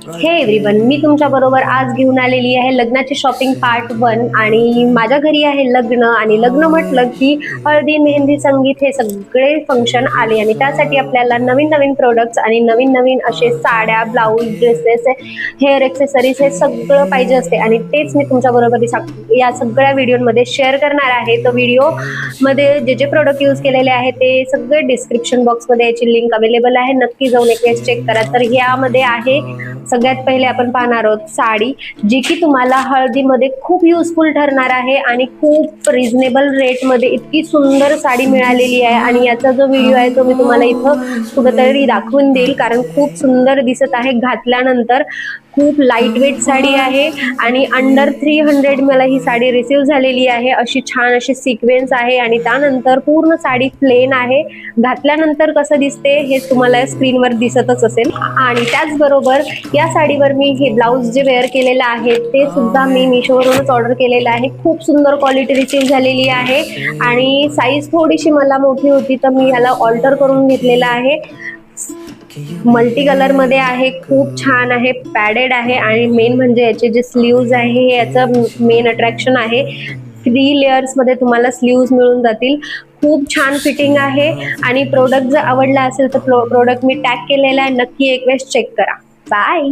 हे एव्हरीवन, मी तुमच्या बरोबर आज घेऊन आलेली आहे लग्नाची शॉपिंग पार्ट 1. आणि माझ्या घरी आहे लग्न, आणि लग्न म्हटलं की हळदी, मेहंदी, संगीत हे सगळे फंक्शन आले, आणि त्यासाठी आपल्याला नवीन नवीन प्रोडक्ट्स आणि नवीन नवीन असे साड्या, ब्लाऊज, ड्रेसेस, हेअर एक्सेसरीज हे सगळं पाहिजे असते. आणि तेच मी तुमच्या बरोबर या सगळ्या व्हिडिओमध्ये शेअर करणार आहे. तो व्हिडिओ मध्ये जे जे प्रोडक्ट यूज केलेले आहेत ते सगळे डिस्क्रिप्शन बॉक्समध्ये याची लिंक अवेलेबल आहे, नक्की जाऊन एक वेळेस चेक करा. तर यामध्ये आहे, सगळ्यात पहिले आपण पाहणार आहोत साडी, जी की तुम्हाला हळदीमध्ये खूप युजफुल ठरणार आहे आणि खूप रिझनेबल रेटमध्ये इतकी सुंदर साडी मिळालेली आहे. आणि याचा जो व्हिडिओ आहे तो मी तुम्हाला इथं कुठेतरी दाखवून देईल, कारण खूप सुंदर दिसत आहे घातल्यानंतर. खूप लाईट वेट साडी आहे आणि अंडर 300 मला ही साडी रिसीव झालेली आहे. अशी छान अशी सिक्वेन्स आहे आणि त्यानंतर पूर्ण साडी प्लेन आहे. घातल्यानंतर कसं दिसते हे तुम्हाला स्क्रीनवर दिसतच असेल. आणि त्याचबरोबर या साडीवर मी हे ब्लाऊज जे वेअर केलेलं आहे ते सुद्धा मी मिशोवरूनच ऑर्डर केलेलं आहे. खूप सुंदर क्वालिटी रिसीव झालेली आहे आणि साईज थोडीशी मला मोठी होती, तर मी याला ऑल्टर करून घेतलेलं आहे. मल्टी कलर मध्ये आहे, खूप छान आहे, पॅडेड आहे. आणि मेन म्हणजे याचे जे स्लीव्ज आहे हे याचं मेन अट्रॅक्शन आहे. 3 लेयर्स मध्ये तुम्हाला स्लीव्ज मिळून जातील. खूप छान फिटिंग आहे. आणि प्रोडक्ट जर आवडला असेल तर प्रोडक्ट मी टॅग केलेला आहे, नक्की एक वेळेस चेक करा. बाय.